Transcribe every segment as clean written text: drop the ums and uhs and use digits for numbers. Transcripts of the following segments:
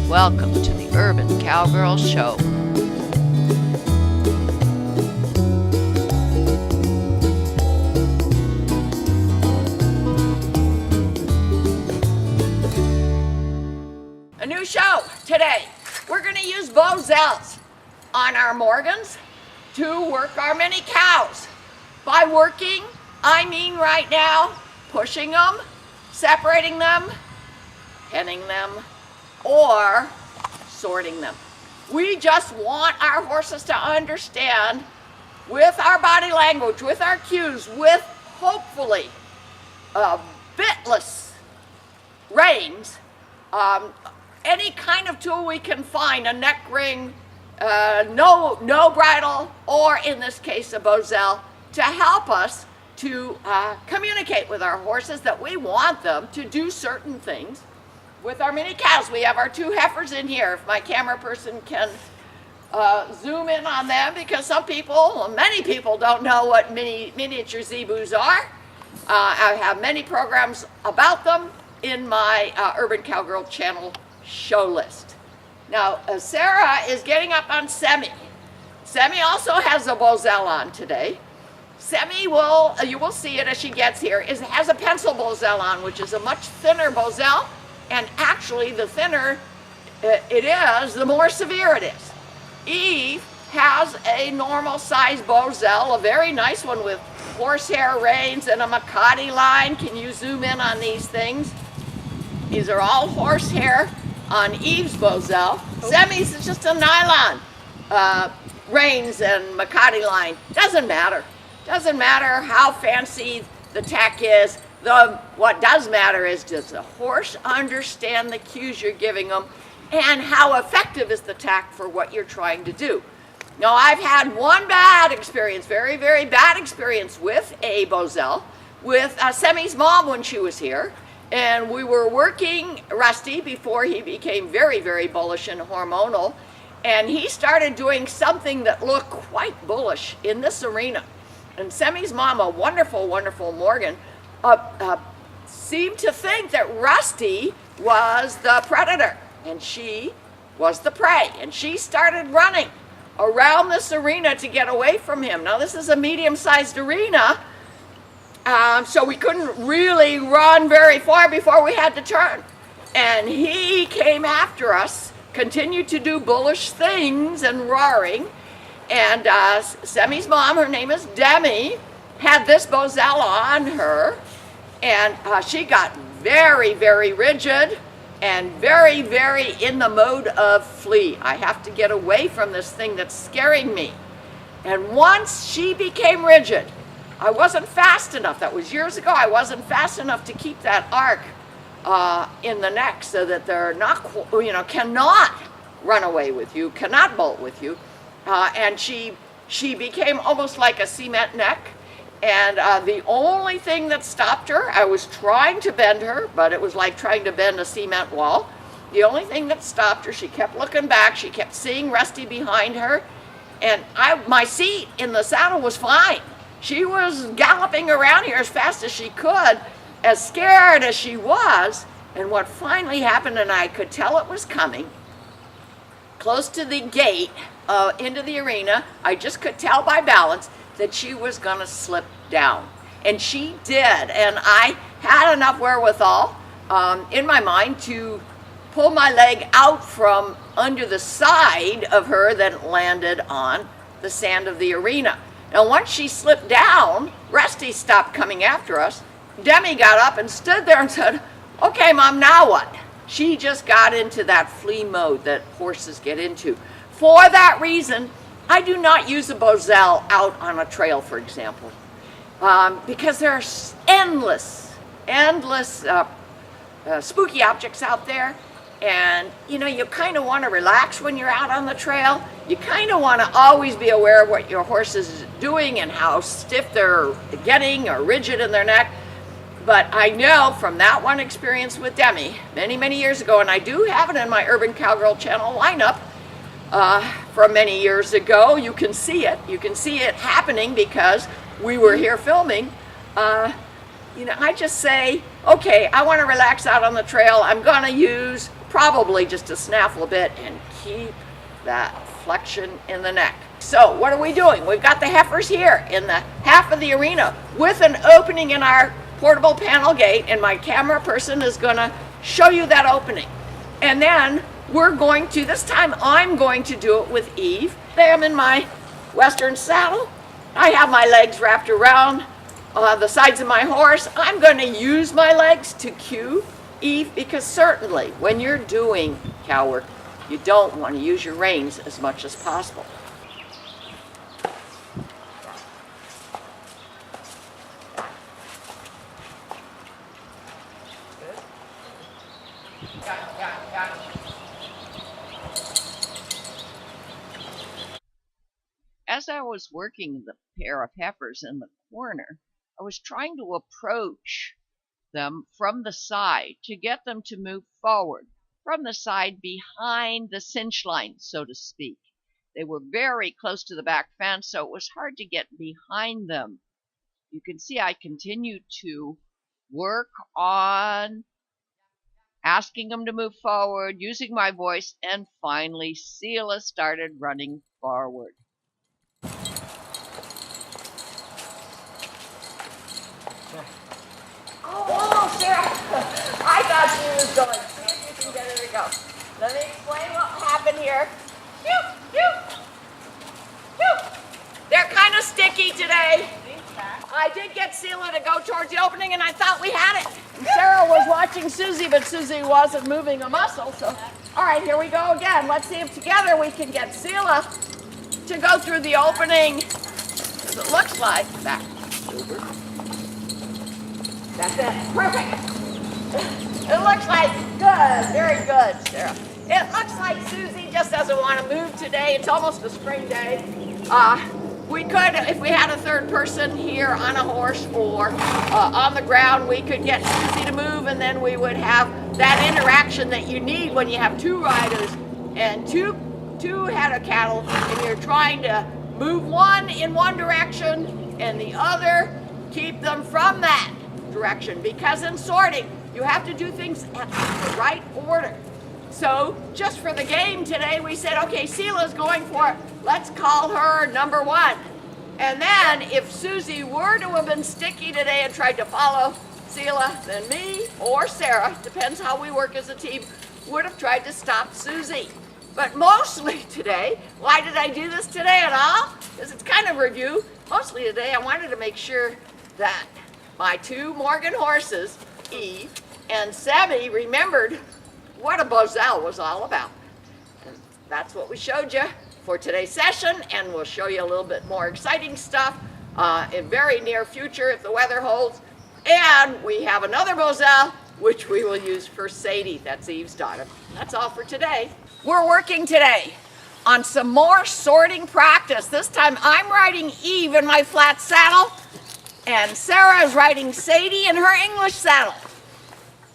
Welcome to the Urban Cowgirl Show. A new show today. We're going to use Bozels on our Morgans to work our mini cows. By working, I mean right now pushing them, separating them, penning them, or sorting them. We just want our horses to understand with our body language, with our cues, with hopefully bitless reins, any kind of tool we can find, a neck ring, no bridle, or in this case a Bozel, to help us to communicate with our horses that we want them to do certain things. With our mini cows, we have our two heifers in here. If my camera person can zoom in on them, because many people don't know what miniature Zebus are. I have many programs about them in my Urban Cowgirl channel show list. Now, Sarah is getting up on Semi. Semi also has a Bozel on today. Semi you will see it as she gets here, has a pencil Bozel on, which is a much thinner Bozel. And actually, the thinner it is, the more severe it is. Eve has a normal size Bozel, a very nice one with horsehair reins and a Makati line. Can you zoom in on these things? These are all horsehair on Eve's Bozel. Semi's is just a nylon reins and Makati line. Doesn't matter. Doesn't matter how fancy the tech is. What does matter is, does the horse understand the cues you're giving them, and how effective is the tack for what you're trying to do? Now, I've had one bad experience, very, very bad experience with a Bozel, with Semi's mom when she was here, and we were working Rusty before he became very, very bullish and hormonal, and he started doing something that looked quite bullish in this arena. And Semi's mom, a wonderful, wonderful Morgan, seemed to think that Rusty was the predator and she was the prey, and she started running around this arena to get away from him. Now, this is a medium-sized arena, so we couldn't really run very far before we had to turn, and he came after us, continued to do bullish things and roaring, and Semi's mom, her name is Demi, had this Bozel on her, and she got very, very rigid and very, very in the mode of flee. I have to get away from this thing that's scaring me. And once she became rigid, I wasn't fast enough. That was years ago. I wasn't fast enough to keep that arc in the neck so that they're not, cannot run away with you, cannot bolt with you. And she became almost like a cement neck. And the only thing that stopped her, I was trying to bend her, but it was like trying to bend a cement wall. The only thing that stopped her, she kept looking back, she kept seeing Rusty behind her, and my seat in the saddle was fine. She was galloping around here as fast as she could, as scared as she was, and what finally happened, and I could tell it was coming, close to the gate into the arena, I just could tell by balance that she was going to slip down. And she did. And I had enough wherewithal in my mind to pull my leg out from under the side of her that landed on the sand of the arena. Now, once she slipped down, Rusty stopped coming after us. Demi got up and stood there and said, "Okay, Mom, now what?" She just got into that flee mode that horses get into. For that reason, I do not use a Bozel out on a trail, for example, because there are endless spooky objects out there, and you kind of want to relax when you're out on the trail. You kind of want to always be aware of what your horse is doing and how stiff they're getting or rigid in their neck. But I know from that one experience with Demi many, many years ago, and I do have it in my Urban Cowgirl channel lineup, from many years ago. You can see it. You can see it happening because we were here filming. I just say, okay, I want to relax out on the trail. I'm going to use probably just a snaffle a bit, and keep that flexion in the neck. So what are we doing? We've got the heifers here in the half of the arena with an opening in our portable panel gate, and my camera person is going to show you that opening. And then we're going to, this time I'm going to do it with Eve. I'm in my Western saddle. I have my legs wrapped around the sides of my horse. I'm going to use my legs to cue Eve, because certainly when you're doing cow work, you don't want to use your reins as much as possible. As I was working the pair of heifers in the corner, I was trying to approach them from the side to get them to move forward, from the side behind the cinch line, so to speak. They were very close to the back fence, so it was hard to get behind them. You can see I continued to work on asking them to move forward, using my voice, and finally Seela started running forward. Oh, Sarah, I thought she was going. See if you can get her to go. Let me explain what happened here. They're kind of sticky today. I did get Seela to go towards the opening, and I thought we had it. And Sarah was watching Susie, but Susie wasn't moving a muscle. So, all right, here we go again. Let's see if together we can get Seela to go through the opening. As it looks like that. That's it. Perfect. It looks like good. Very good, Sarah. It looks like Susie just doesn't want to move today. It's almost a spring day. We could, if we had a third person here on a horse or on the ground, we could get Susie to move, and then we would have that interaction that you need when you have two riders and two head of cattle, and you're trying to move one in one direction and the other, keep them from that direction, because in sorting you have to do things at the right order. So just for the game today, we said, okay, Seela's going for it. Let's call her number one. And then if Susie were to have been sticky today and tried to follow Seela, then me or Sarah, depends how we work as a team, would have tried to stop Susie. But mostly today, why did I do this today at all? Because it's kind of review. Mostly today, I wanted to make sure that my two Morgan horses, Eve and Sebby, remembered what a Boselle was all about. And that's what we showed you for today's session, and we'll show you a little bit more exciting stuff in very near future if the weather holds. And we have another Boselle, which we will use for Sadie. That's Eve's daughter. That's all for today. We're working today on some more sorting practice. This time I'm riding Eve in my flat saddle, and Sarah is riding Sadie in her English saddle.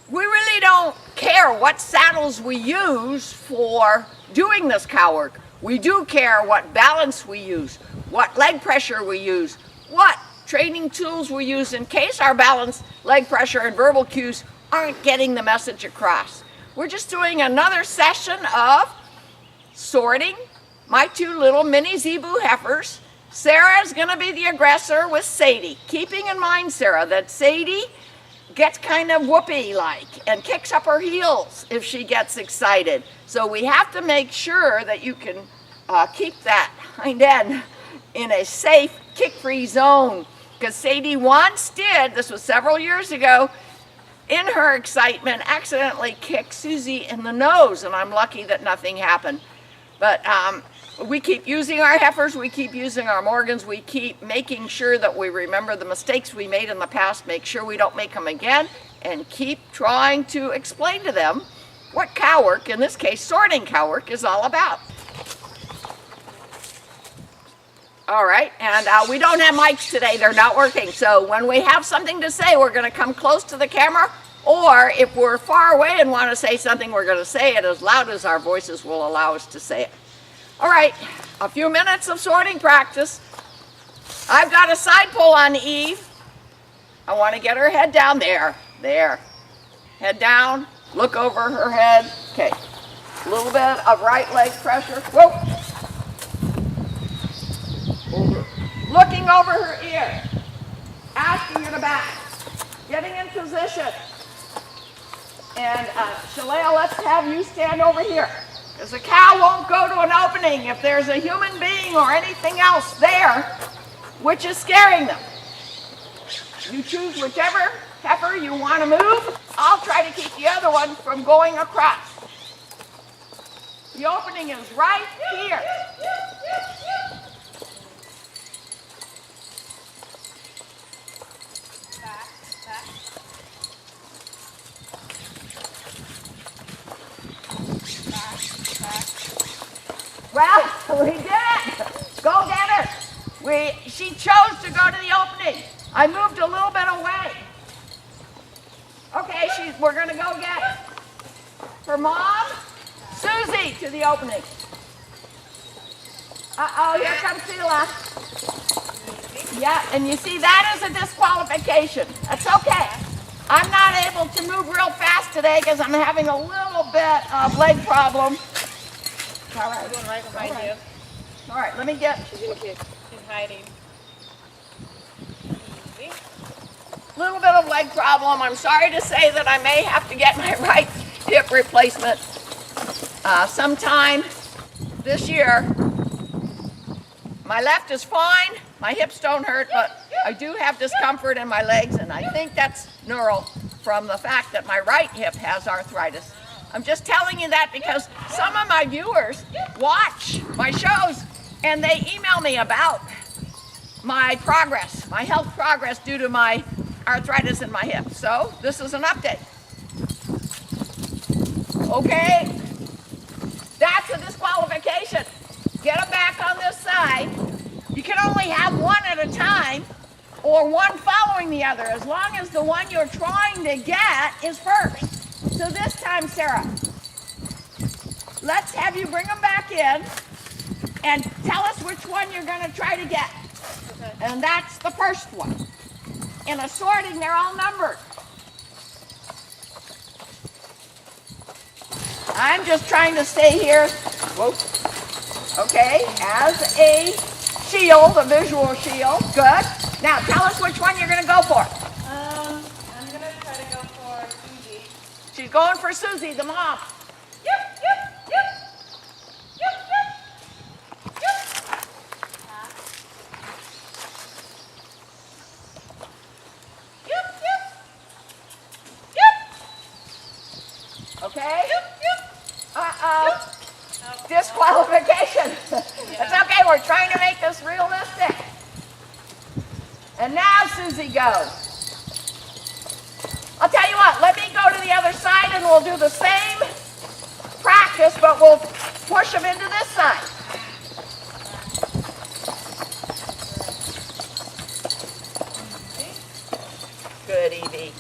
We really don't care what saddles we use for doing this cow work. We do care what balance we use, what leg pressure we use, what training tools we use in case our balance, leg pressure, and verbal cues aren't getting the message across. We're just doing another session of sorting my two little mini Zebu heifers. Sarah's gonna be the aggressor with Sadie. Keeping in mind, Sarah, that Sadie gets kind of whoopee-like and kicks up her heels if she gets excited. So we have to make sure that you can keep that hind end in a safe, kick-free zone. Because Sadie once did, this was several years ago, in her excitement, accidentally kicked Susie in the nose, and I'm lucky that nothing happened. But we keep using our heifers, we keep using our Morgans, we keep making sure that we remember the mistakes we made in the past, make sure we don't make them again, and keep trying to explain to them what cow work, in this case sorting cow work, is all about. All right, and we don't have mics today, they're not working, so when we have something to say, we're going to come close to the camera, or if we're far away and want to say something, we're going to say it as loud as our voices will allow us to say it. All right, a few minutes of sorting practice. I've got a side pull on Eve. I want to get her head down there. There. Head down, look over her head. Okay, a little bit of right leg pressure. Whoa. Over. Looking over her ear. Asking her to back. Getting in position. And Shalea, let's have you stand over here. Because the cow won't go to an opening if there's a human being or anything else there which is scaring them. You choose whichever heifer you want to move. I'll try to keep the other one from going across. The opening is right here. Well, we did it. Go get her. She chose to go to the opening. I moved a little bit away. Okay, we're going to go get her mom, Susie, to the opening. Uh-oh, here comes Sheila. Yeah, and you see, that is a disqualification. That's okay. I'm not able to move real fast today because I'm having a little bit of leg problem. All right. She's going right behind you. All right, let me get. She's hiding. Easy. Little bit of leg problem. I'm sorry to say that I may have to get my right hip replacement sometime this year. My left is fine. My hips don't hurt, but I do have discomfort in my legs, and I think that's neural from the fact that my right hip has arthritis. I'm just telling you that because some of my viewers watch my shows and they email me about my progress, my health progress due to my arthritis in my hip. So this is an update. Okay, that's a disqualification. Get them back on this side. You can only have one at a time or one following the other as long as the one you're trying to get is first. So this time, Sarah, let's have you bring them back in and tell us which one you're going to try to get. Okay. And that's the first one. In a sorting, they're all numbered. I'm just trying to stay here. Whoa. Okay, as a shield, a visual shield. Good. Now tell us which one you're going to go for. I'm going to try to go for Susie. She's going for Susie, the mom. Yep, yep, yep. Yep, yep. Yep. Yep, yep. Yep. Okay? Yep, yep. Uh-oh. Yep. Disqualification. It's okay, we're trying to make this realistic. And now Susie goes. I'll tell you what, let me go to the other side and we'll do the same practice, but we'll push them into this side. Good, Evie.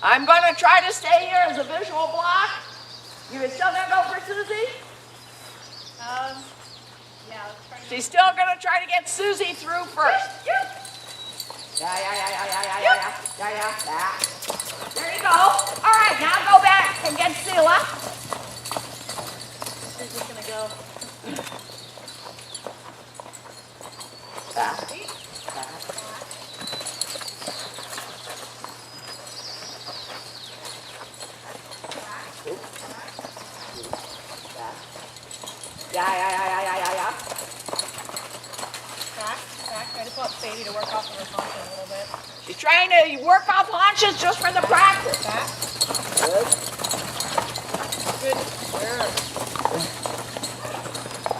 I'm going to try to stay here as a visual block. You still going to go for Susie? Yeah, let's try to. She's still going to try to get Susie through first. Yeah. There you go. All right, now go back and get Sheila. Susie's going to go. Back. Yeah. Back. Try to pull up Sadie to work off of her function a little bit. She's trying to work off haunches just for the practice. Back. Good.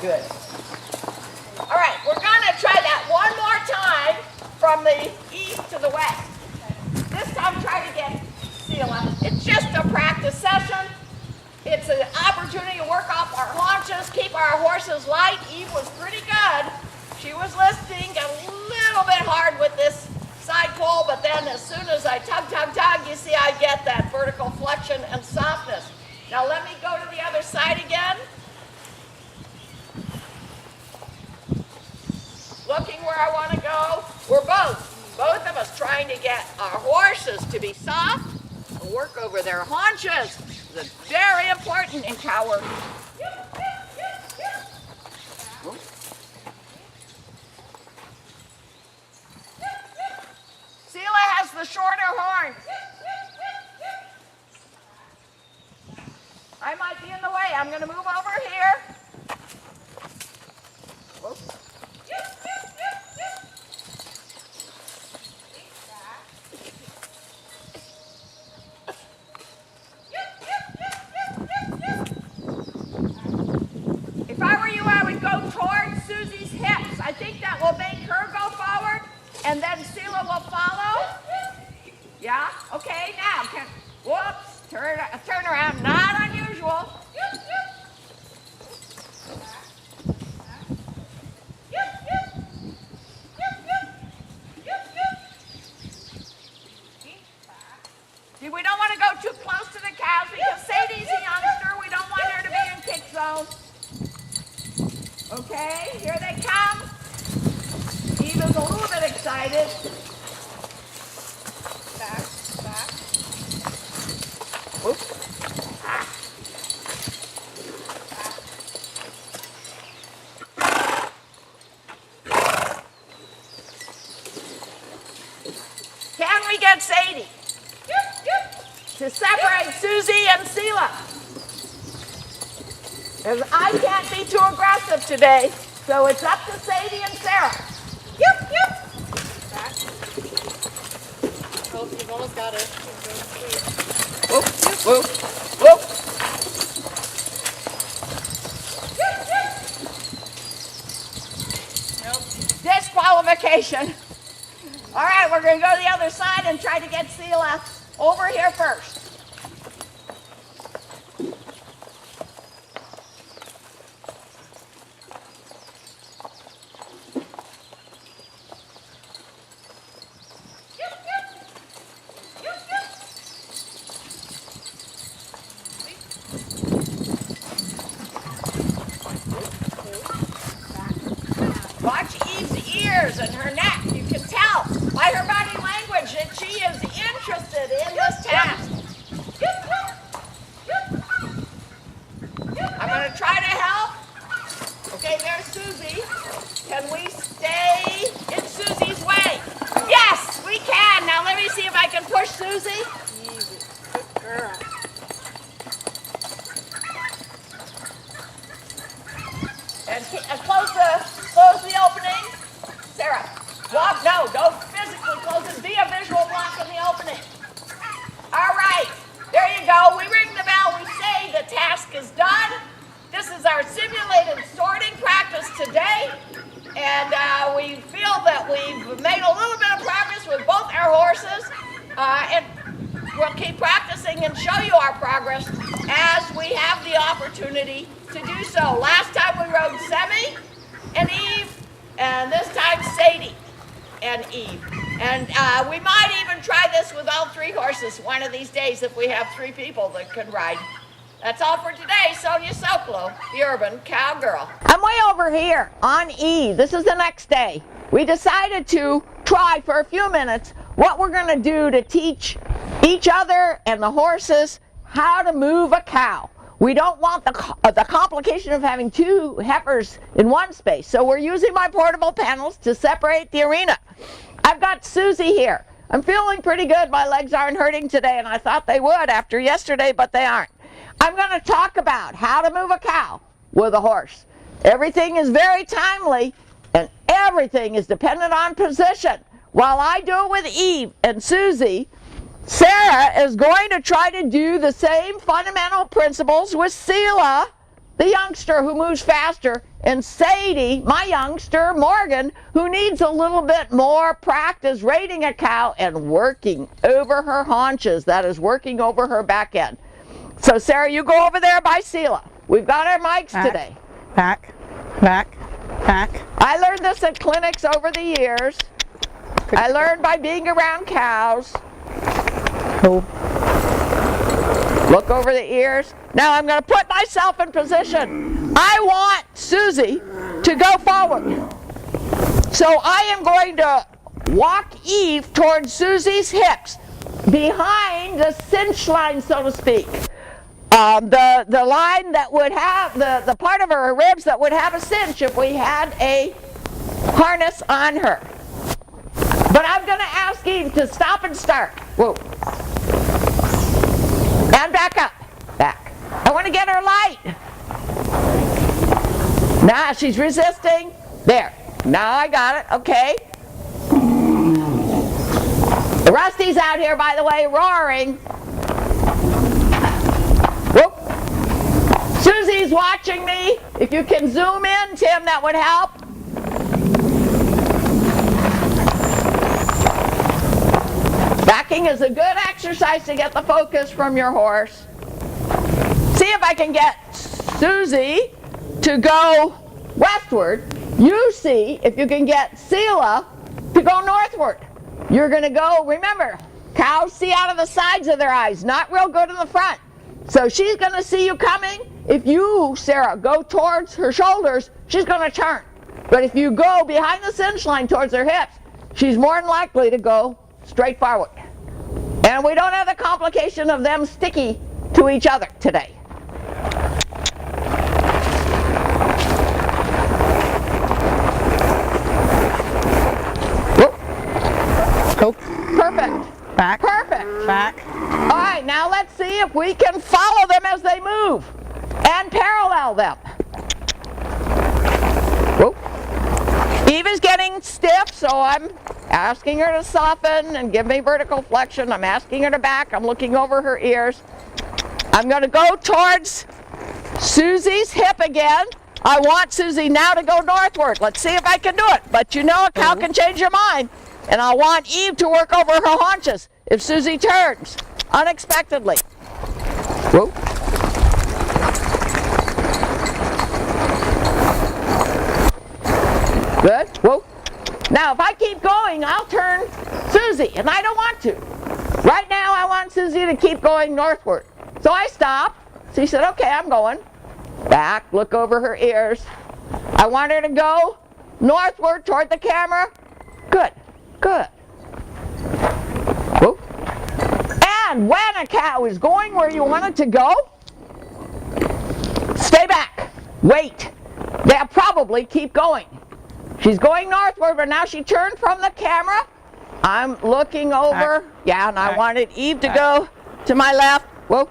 Good. All right, we're going to try that one more time from the east to the west. This time try to get Sheila. It's just a practice session. It's an opportunity to work off our haunches, keep our horses light. Eve was pretty good. She was listening, got a little bit hard with this side pull, but then as soon as I tug, you see I get that vertical flexion and softness. Now let me go to the other side again. Look get our horses to be soft, and work over their haunches. It's very important in cow work. Seela has the shorter horns. I might be in the way. I'm going to move over here. Whoops. If I were you, I would go towards Susie's hips. I think that will make her go forward, and then Seela will follow. Yeah? Okay, now, whoops, turn around. Not unusual. See, we don't want to go too close to the cows because Sadie's a youngster. We don't want her to be in kick zone. Okay, here they come. Eve is a little bit excited. Back. Oops. Can we get Sadie to separate Susie and Seela? Because I can't be too aggressive today, so it's up to Sadie and Sarah. Back. Oh, you've almost got it. Whoop, whoop, whoop. Nope. Disqualification. All right, we're going to go to the other side and try to get Seela over here first. Watch Eve's ears and her neck. You can tell by her body language that she is interested in this task. I'm going to try to help. Okay, there's Susie. Can we stay in Susie's way? Yes, we can. Now let me see if I can push Susie. Easy. Good girl. And close the opening. Sarah, walk. No, don't physically close it. Be a visual block in the opening. All right, there you go. We ring the bell. We say the task is done. This is our simulated sorting practice today. And we feel that we've made a little bit of progress with both our horses. And we'll keep practicing and show you our progress as we have the opportunity to do so. Last time we rode Semi and Eve, and this time Sadie and Eve. And we might even try this with all three horses one of these days if we have three people that can ride. That's all for today. Sonia Sokolow, the Urban Cowgirl. I'm way over here on Eve. This is the next day. We decided to try for a few minutes what we're going to do to teach each other and the horses how to move a cow. We don't want the complication of having two heifers in one space, so we're using my portable panels to separate the arena. I've got Susie here. I'm feeling pretty good. My legs aren't hurting today, and I thought they would after yesterday, but they aren't. I'm going to talk about how to move a cow with a horse. Everything is very timely, and everything is dependent on position. While I do it with Eve and Susie, Sarah is going to try to do the same fundamental principles with Seela, the youngster who moves faster, and Sadie, my youngster, Morgan, who needs a little bit more practice raiding a cow and working over her haunches, that is, working over her back end. So Sarah, you go over there by Seela. We've got our mics today. Back. I learned this at clinics over the years. I learned by being around cows. Cool. Look over the ears. Now I'm going to put myself in position. I want Susie to go forward. So I am going to walk Eve towards Susie's hips, behind the cinch line, so to speak. The line that would have, the part of her ribs that would have a cinch if we had a harness on her. But I'm going to ask Eve to stop and start. Whoa. And back up. Back. I want to get her light. Now she's resisting. There. Now I got it. Okay. Rusty's out here, by the way, roaring. Whoop. Susie's watching me. If you can zoom in, Tim, that would help. Backing is a good exercise to get the focus from your horse. See if I can get Susie to go westward. You see if you can get Sela to go northward. You're going to go, remember, cows see out of the sides of their eyes, not real good in the front. So she's going to see you coming. If you, Sarah, go towards her shoulders, she's going to turn. But if you go behind the cinch line towards her hips, she's more than likely to go straight forward. And we don't have the complication of them sticky to each other today. Go. Perfect. Back. Perfect. Back. All right, now let's see if we can follow them as they move and parallel them. Whoop. Eve is getting stiff, so I'm asking her to soften and give me vertical flexion. I'm asking her to back. I'm looking over her ears. I'm going to go towards Susie's hip again. I want Susie now to go northward. Let's see if I can do it. But you know a cow can change your mind. And I want Eve to work over her haunches if Susie turns unexpectedly. Whoa. Good. Whoa. Now, if I keep going, I'll turn Susie, and I don't want to. Right now, I want Susie to keep going northward. So I stop. She said, okay, I'm going. Back, look over her ears. I want her to go northward toward the camera. Good. Good. Whoa. And when a cow is going where you want it to go, stay back. Wait. They'll probably keep going. She's going northward, but now she turned from the camera. I'm looking over. Yeah, and I wanted Eve to go to my left. Whoa.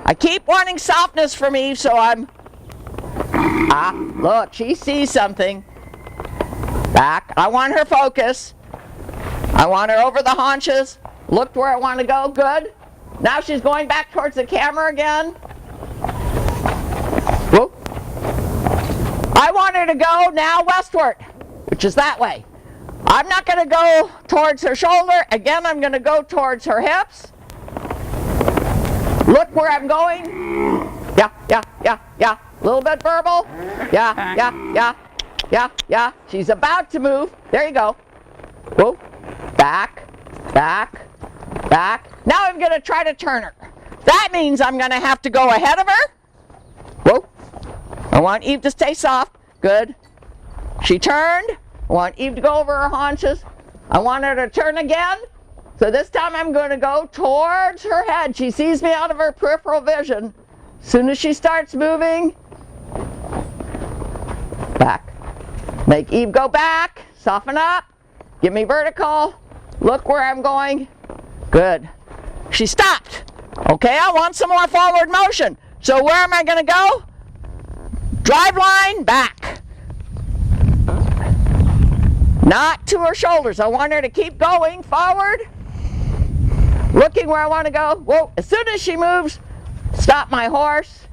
I keep wanting softness from Eve, so I'm... look, she sees something. Back. I want her focus. I want her over the haunches. Looked where I want to go. Good. Now she's going back towards the camera again. Whoa. I want her to go now westward, which is that way. I'm not going to go towards her shoulder. Again, I'm going to go towards her hips. Look where I'm going. Yeah. A little bit verbal. Yeah. She's about to move. There you go. Whoa. Back. Now I'm going to try to turn her. That means I'm going to have to go ahead of her. Whoa. I want Eve to stay soft. Good. She turned. I want Eve to go over her haunches. I want her to turn again. So this time I'm going to go towards her head. She sees me out of her peripheral vision. As soon as she starts moving, back. Make Eve go back. Soften up. Give me vertical. Look where I'm going. Good. She stopped. Okay, I want some more forward motion. So where am I going to go? Drive line, back. Not to her shoulders. I want her to keep going forward. Looking where I want to go. Whoa, as soon as she moves, stop my horse.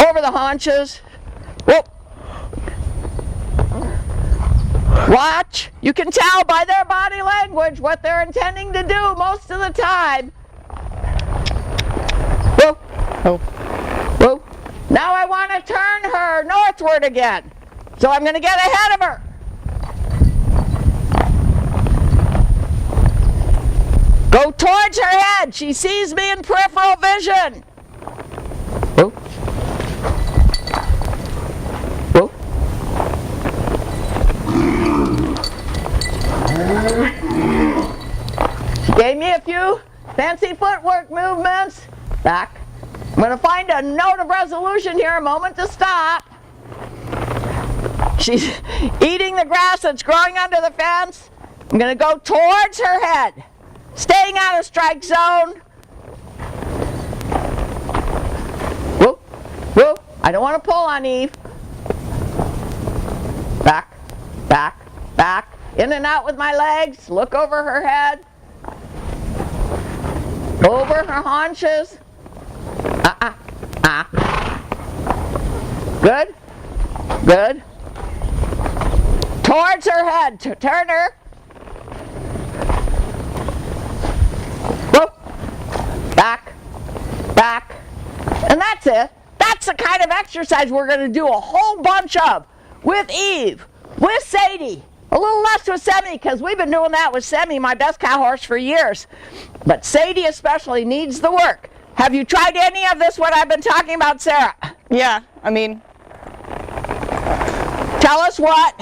Over the haunches. Whoa. Watch. You can tell by their body language what they're intending to do most of the time. Whoa. Oh. Whoa. Now I want to turn her northward again. So I'm going to get ahead of her. Go towards her head. She sees me in peripheral vision. Whoa. Whoa. Gave me a few fancy footwork movements. Back. I'm going to find a note of resolution here, a moment to stop. She's eating the grass that's growing under the fence. I'm going to go towards her head, staying out of strike zone. Whoop, whoop. I don't want to pull on Eve. Back, back, back. In and out with my legs. Look over her head. Over her haunches. Good. Good. Towards her head. Turn her. Whoop. Back. Back. And that's it. That's the kind of exercise we're going to do a whole bunch of with Eve, with Sadie. A little less with Semi, because we've been doing that with Semi, my best cow horse, for years. But Sadie especially needs the work. Have you tried any of this, what I've been talking about, Sarah? Yeah, I mean, Tell us what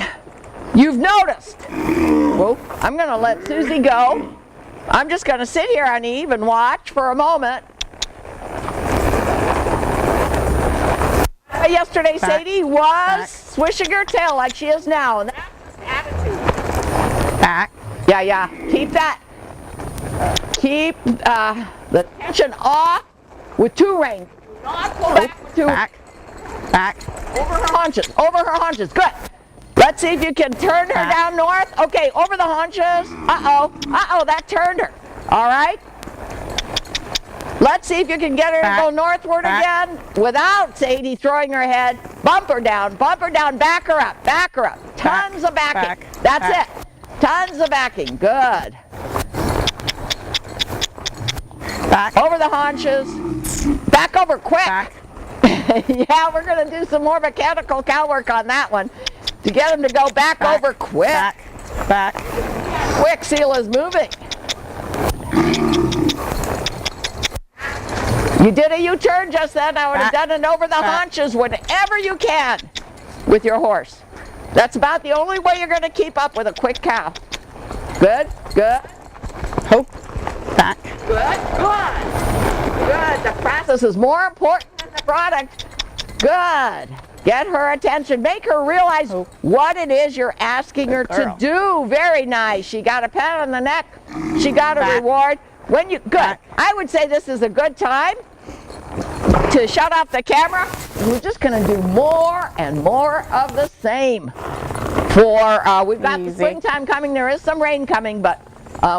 you've noticed. Whoa, I'm going to let Susie go. I'm just going to sit here on Eve and watch for a moment. Yesterday, Back. Sadie was Back. swishing her tail like she is now, and that's attitude. back, Yeah. Keep that. Keep the tension off with two reins. Do not pull back with two. back, back, Over her haunches. Over her haunches. Good. Let's see if you can turn her Back. down north. Okay, over the haunches. Uh-oh. Uh-oh, that turned her. All right. Let's see if you can get her Back. to go northward Back. again without Sadie throwing her head. Bump her down, back her up, back her up. Tons of backing. Back. That's Back. it. Tons of backing. Good. back, Over the haunches. Back over quick. back, Yeah, we're going to do some more mechanical cow work on that one to get him to go back over quick. back, Quick, seal is moving. You did a U-turn just then. I would have Back. done it over the Back. haunches whenever you can with your horse. That's about the only way you're going to keep up with a quick cow. Good, good, hope, back, good, good. Good. The process is more important than the product. Good. Get her attention. Make her realize what it is you're asking her to Girl. do. Very nice. She got a pat on the neck. She got a Back. reward. When you good. Back. I would say this is a good time to shut off the camera. We're just going to do more and more of the same. We've got the Easy. springtime coming. There is some rain coming, but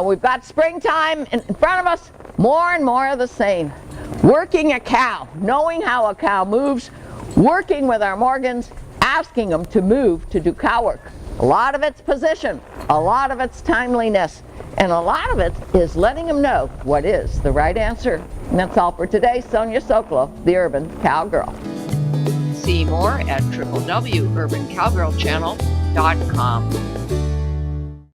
we've got springtime in front of us. More and more of the same. Working a cow, knowing how a cow moves, working with our Morgans, asking them to move to do cow work. A lot of it's position, a lot of it's timeliness, and a lot of it is letting them know what is the right answer. And that's all for today. Sonia Sokolow, the Urban Cowgirl. See more at www.urbancowgirlchannel.com.